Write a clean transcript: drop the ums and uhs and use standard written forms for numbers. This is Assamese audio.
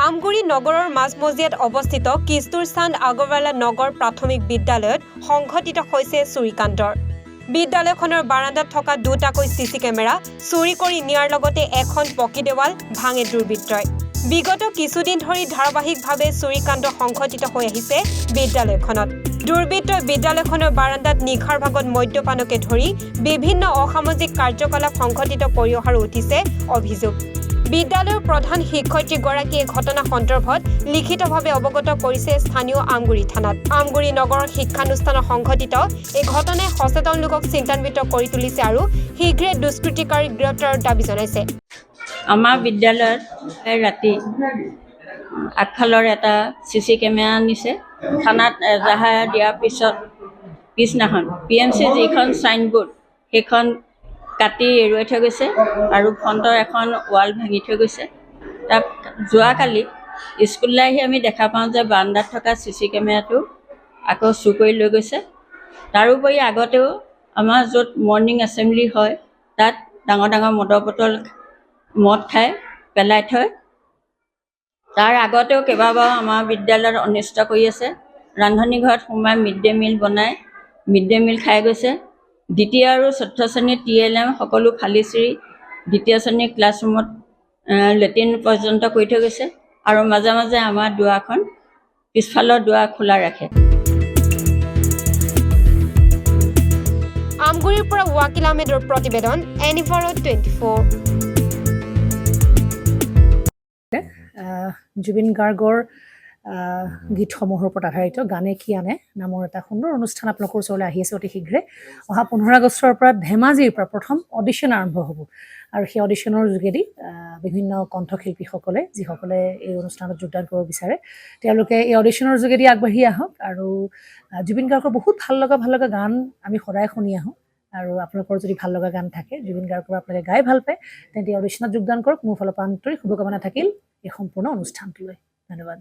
আমগুৰি নগৰৰ মাজমজিয়াত অৱস্থিত কিস্তুৰ চান্দ আগৰৱালা নগৰ প্ৰাথমিক বিদ্যালয়ত সংঘটিত হৈছে চুৰিকাণ্ডৰ। বিদ্যালয়খনৰ বাৰান্দাত থকা দুটাকৈ চিচি কেমেৰা চুৰি কৰি নিয়াৰ লগতে এখন পকী দেৱাল ভাঙে দুৰ্বৃত্তই। বিগত কিছুদিন ধৰি ধাৰাবাহিকভাৱে চুৰিকাণ্ড সংঘটিত হৈ আহিছে বিদ্যালয়খনত। দুৰ্বৃত্তই বিদ্যালয়খনৰ বাৰান্দাত নিশাৰ ভাগত মদ্যপানকে ধৰি বিভিন্ন অসামাজিক কাৰ্যকলাপ সংঘটিত কৰি অহাৰো উঠিছে অভিযোগ। বিদ্যালয়ৰ প্ৰধান শিক্ষয়িত্ৰীগৰাকীয়ে ঘটনা সন্দৰ্ভত লিখিতভাৱে অৱগত কৰিছে স্থানীয় আমগুৰি থানাত। আমগুৰি নগৰৰ শিক্ষানুষ্ঠানত সংঘটিত এই ঘটনাই সচেতন লোকক চিন্তান্বিত কৰি তুলিছে আৰু শীঘ্ৰে দুষ্কৃতিকাৰীক গ্ৰেপ্তাৰৰ দাবী জনাইছে। আমাৰ বিদ্যালয়ত ৰাতি আগফালৰ এটা চিচি কেমেৰা আনিছে। থানাত এজাহাৰ দিয়াৰ পিছদিনাখন PMC যিখন চাইনবোৰ্ড সেইখন কাটি এৰুৱাই থৈ গৈছে আৰু ফ্ৰণ্টৰ এখন ৱাল ভাঙি থৈ গৈছে। তাত যোৱাকালি স্কুললৈ আহি আমি দেখা পাওঁ যে বাৰান্দাত থকা চিচি কেমেৰাটো আকৌ চুৰ কৰি লৈ গৈছে। তাৰোপৰি আগতেও আমাৰ য'ত মৰ্ণিং এছেম্বলি হয় তাত ডাঙৰ ডাঙৰ মদৰ বটল মদ খাই পেলাই থয়। তাৰ আগতেও কেইবাবাৰো আমাৰ বিদ্যালয়ত অনিষ্ট কৰি আছে। ৰান্ধনি ঘৰত সোমাই মিড ডে মিল বনাই মিড ডে মিল খাই গৈছে। দ্বিতীয় আৰু চতুৰ্থ শ্ৰেণীৰ TLM সকলো খালী চিৰি, দ্বিতীয় শ্ৰেণীৰ ক্লাছৰুমত লেট্ৰিন পৰ্যন্ত কৰি থৈ গৈছে আৰু মাজে মাজে আমাৰ দুৱাৰখন পিছফালৰ দুৱাৰ খোলা ৰাখে। আমগুৰিৰ পৰা ৱাকিল আহমেদৰ প্ৰতিবেদন, এনিভাৰত 24। জুবিন গাৰ্গৰ গীতসমূহৰ ওপৰত আধাৰিত গানে কি আনে নামৰ এটা সুন্দৰ অনুষ্ঠান আপোনালোকৰ ওচৰলৈ আহি আছে অতি শীঘ্ৰে। অহা 15 আগষ্টৰ পৰা ধেমাজিৰ পৰা প্ৰথম অডিশ্যন আৰম্ভ হ'ব আৰু সেই অডিশ্যনৰ যোগেদি বিভিন্ন কণ্ঠশিল্পীসকলে যিসকলে এই অনুষ্ঠানত যোগদান কৰিব বিচাৰে তেওঁলোকে এই অডিশ্যনৰ যোগেদি আগবাঢ়ি আহক আৰু জুবিন গাৰ্গৰ বহুত ভাল লগা গান আমি সদায় শুনি আহোঁ। আৰু আপোনালোকৰ যদি ভাল লগা গান থাকে জুবিন গাৰ্গৰ আপোনালোকে গাই ভাল পায় তেন্তে অডিশ্যনত যোগদান কৰক। মোৰ ফালৰ পৰা আন্তৰিক শুভকামনা থাকিল এই সম্পূৰ্ণ অনুষ্ঠানটোলৈ। ধন্যবাদ।